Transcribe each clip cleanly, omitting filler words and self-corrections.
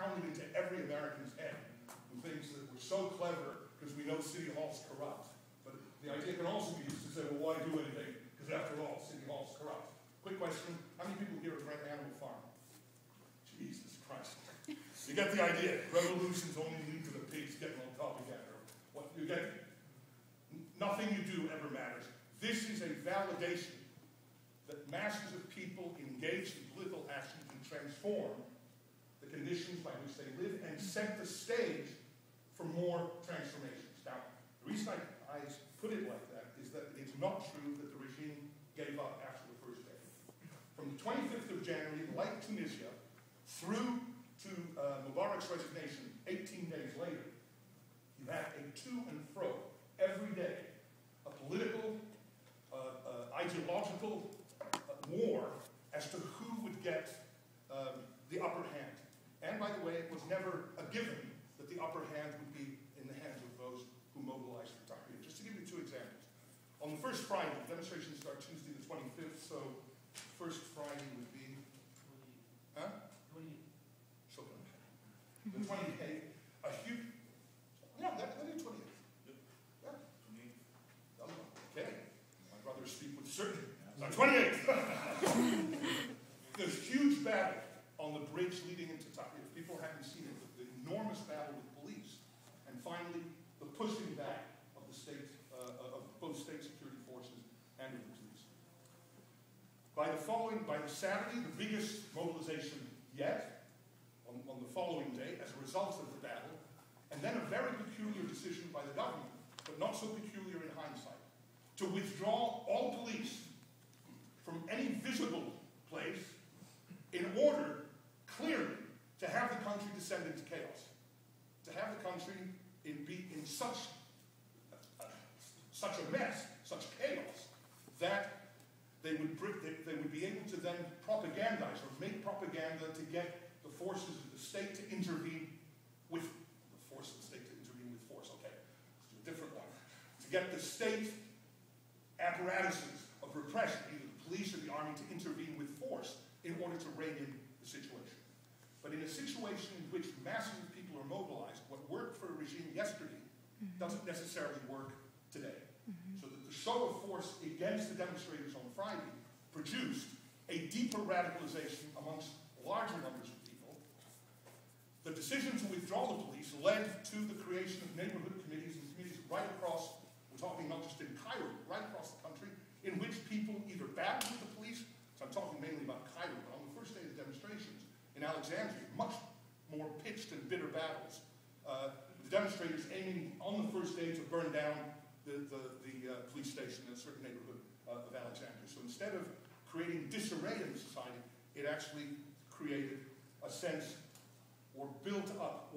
pounded into every American's head who thinks that we're so clever because we know City Hall's corrupt. But the idea can also be used to say, well, why do anything? Because after all, City Hall's corrupt. Quick question, how many people here are at Animal Farm? Jesus Christ. You get the idea. Revolutions only lead to the pigs getting on top again. Or what you get. Nothing you do ever matters. This is a validation that masses of people engaged in political action can transform the conditions by which they live and set the stage for more transformations. Now, the reason I put it like that is that it's not true that the regime gave up after the first day. From the 25th of January, like Tunisia, through to Mubarak's resignation 18 days later, you had a to and fro every day, a political, ideological war as to who would get the upper hand. And by the way, it was never a given that the upper hand would be in the hands of those who mobilized for Tahrir. Just to give you two examples. On the first Friday, demonstrations start Tuesday the 25th, so first Friday would be... Huh? 28. The 28th, a huge... Yeah, that is 28th. Yeah. 28th. Okay. My brothers speak with certainty. So 28th. There's huge battle on the bridge leading into Tahrir. If people haven't seen it, the enormous battle with police, and finally the pushing back of the state, of both state security forces and of the police. By the Saturday, the biggest mobilization yet, on the following day, as a result of the battle, and then a very peculiar decision by the government, but not so peculiar in hindsight, to withdraw all police from any visible place in order, clearly, to have the country descend into chaos. To have the country be in such a mess, such chaos, that they would be able to then propagandize or make propaganda to get the forces of the state to intervene with force, okay, let's do a different one. To get the state apparatuses of repression, either the police or the army, to intervene with force in order to rein in the situation. But in a situation in which masses of people are mobilized, what worked for a regime yesterday doesn't necessarily work today. So that the show of force against the demonstrators on Friday produced a deeper radicalization amongst larger numbers of people. The decision to withdraw the police led to the creation of neighborhood committees and committees right across, we're talking not just in Cairo, right across the country, in which people either battled with the police, so I'm talking mainly about Cairo, but on the first day of the demonstrations in Alexandria, much more pitched and bitter battles. The demonstrators aiming on the first day to burn down the police station in a certain neighborhood of Alexandria. So instead of creating disarray in society, it actually created a sense or built up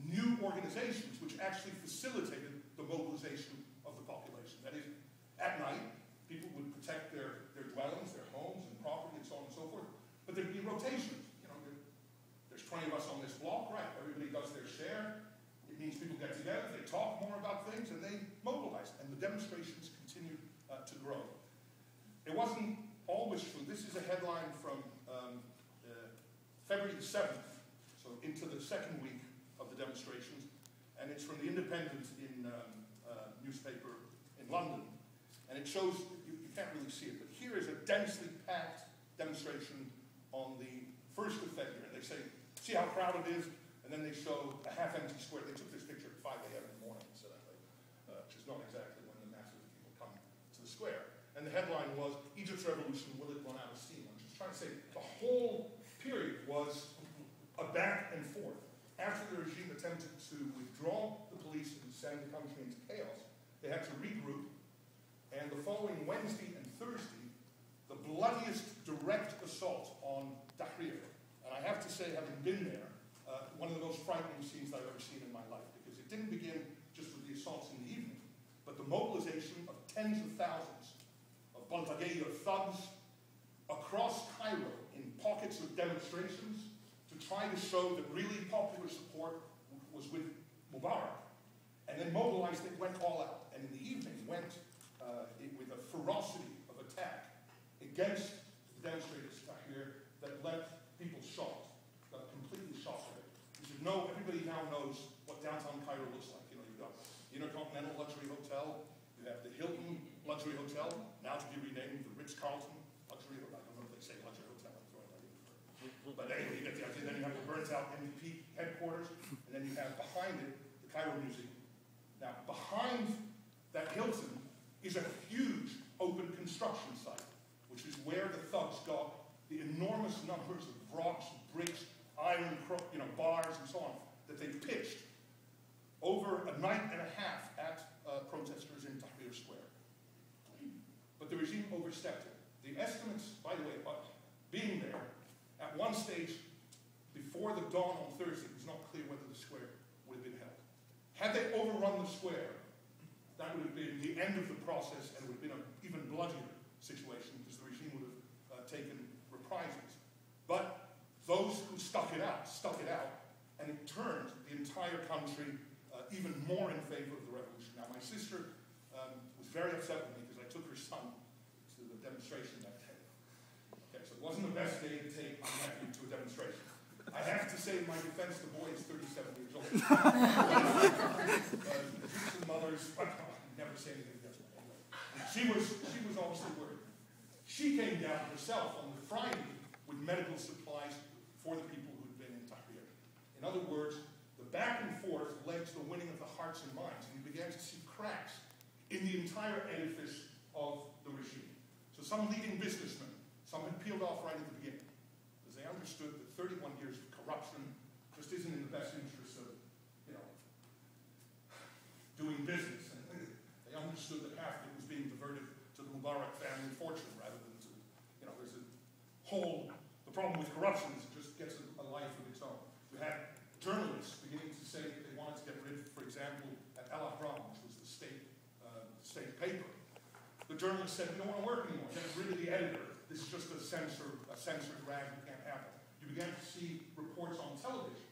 new organizations which actually facilitated the mobilization of the population. That is, at night, people would protect their dwellings, their homes and property and so on and so forth. But there'd be rotations. You know, there's 20 of us on this block, right? Everybody does their share. It means people get together, they talk more about things, and they mobilize. And the demonstrations continue to grow. It wasn't always true. This is a headline from February the 7th, so into the second week of the demonstrations, and it's from the Independent newspaper in London. And it shows, you can't really see it, but here is a densely packed demonstration on the 1st of February. And they say, see how crowded it is? And then they show a half-empty square. They took this picture at 5 a.m. in the morning, incidentally, which is not exactly when the masses of people come to the square. And the headline was, Egypt's revolution, will it run out of steam? I'm just trying to say, the whole period was a back and forth. After the regime attempted to withdraw the police and send the country into chaos, they had to regroup. And the following Wednesday and Thursday, the bloodiest direct assault on Tahrir. And I have to say, having been there, one of the most frightening scenes I've ever seen in my life, because it didn't begin just with the assaults in the evening, but the mobilization of tens of thousands of Baltagaya thugs across Cairo in pockets of demonstrations to try to show that really popular support was with Mubarak. And then mobilized it, went all out. And in the evening went with a ferocity of attack against the demonstrators here that left people shocked, completely Intercontinental luxury hotel. You have the Hilton luxury hotel, now to be renamed the Ritz-Carlton luxury hotel. I don't know if they say luxury hotel. But anyway, you get the idea. Then you have the burnt-out MVP headquarters, and then you have behind it the Cairo Museum. Now, behind that Hilton is a huge open construction site, which is where the thugs got the enormous numbers of rocks, bricks, iron, bars, and so on that they pitched over a night and a half at protesters in Tahrir Square. But the regime overstepped it. The estimates, by the way, being there, at one stage, before the dawn on Thursday, it was not clear whether the square would have been held. Had they overrun the square, that would have been the end of the process, and it would have been an even bloodier situation, because the regime would have taken reprisals. But those who stuck it out, and it turned the entire country even more in favor of the revolution. Now, my sister was very upset with me because I took her son to the demonstration that day. Okay, so it wasn't the best day to take my nephew to a demonstration. I have to say, in my defense, the boy is 37 years old. Some mothers, never say anything against her. Anyway, she was obviously worried. She came down herself on the Friday with medical supplies for the people who'd been in Tahrir. In other words, the back and forth led to the winning of the hearts and minds, and you began to see cracks in the entire edifice of the regime. So some leading businessmen, some had peeled off right at the beginning, because they understood that 31 years of corruption just isn't in the best interest of, doing business. And they understood that half of it was being diverted to the Mubarak family fortune rather than to, there's a whole, the problem with corruption is it just gets a life of its own. You had journalists beginning to say that they wanted to get rid, for example, at El Ahram, which was the state paper. The journalist said, we don't want to work anymore. Get rid of the editor. This is just a censored rag. We can't have it. You began to see reports on television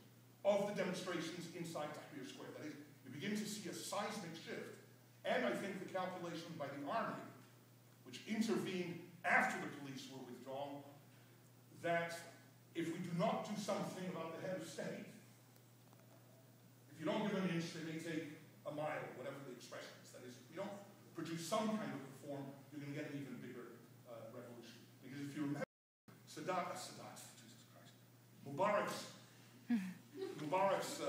of the demonstrations inside Tahrir Square. That is, you begin to see a seismic shift. And I think the calculation by the army, which intervened after the police were withdrawn, that if we do not do something about the head of state, if you don't give an inch, they may take a mile, whatever the expression is. That is, if you don't produce some kind of reform, you're going to get an even bigger revolution. Because if you remember, Mubarak's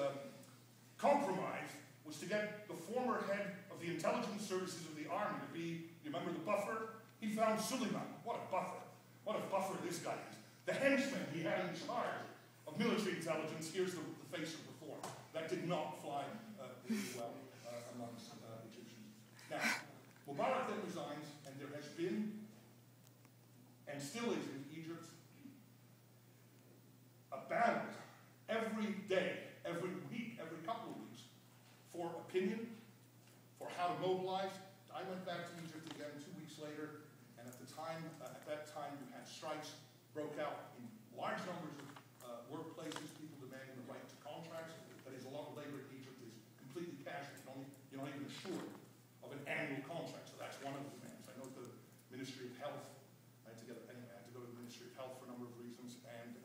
compromise was to get the former head of the intelligence services of the army to be, you remember the buffer? He found Suleiman. What a buffer. What a buffer this guy is. The henchman he had in charge of military intelligence, here's the face of reform. That did not fly really well amongst Egyptians. Now, Mubarak then resigns, and there has been, and still is in Egypt, a battle every day, every week, every couple of weeks, for opinion, for how to mobilize. I went back to Egypt again 2 weeks later, and at that time, you had strikes broke out in large numbers of workplaces, people demanding the right to contracts. That is, a lot of labor in Egypt is completely casual. You're not even assured of an annual contract, so that's one of the demands. I know the Ministry of Health, I had to go to the Ministry of Health for a number of reasons, and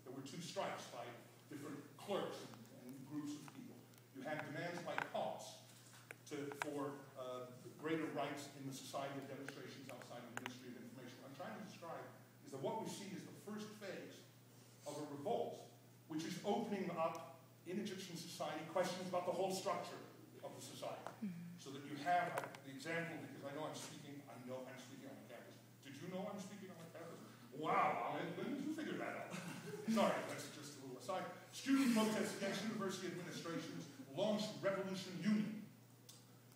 there were 2 strikes by different clerks and groups of people. You had demands by cops for greater rights in the Society of Demonstrations outside the Ministry of Information. What I'm trying to describe is that what we see is the first phase of a revolt, which is opening up in Egyptian society questions about the whole structure of the society. So that you have the example, because I know I'm speaking on a campus. Did you know I'm speaking on a campus? Wow, when did you figure that out? Sorry, that's just a little aside. Student protests against university administrations launched Revolution Union.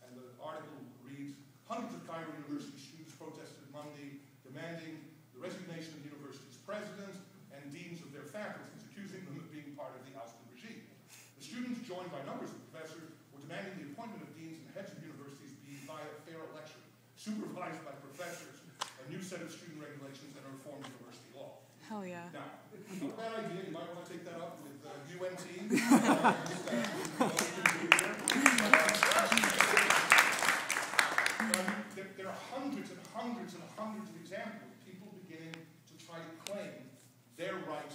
And the article reads, hundreds of Cairo University students protested Monday, demanding the resignation of the university's presidents and deans of their faculties, accusing them of being part of the ousted regime. The students, joined by numbers of professors, were demanding the appointment of deans and heads of universities be via fair election, supervised by professors, a new set of student regulations, and a reformed university law. Hell yeah. Now, not a bad idea. You might want to take that up with UNT. There are hundreds and hundreds and hundreds of examples of people beginning to try to claim their rights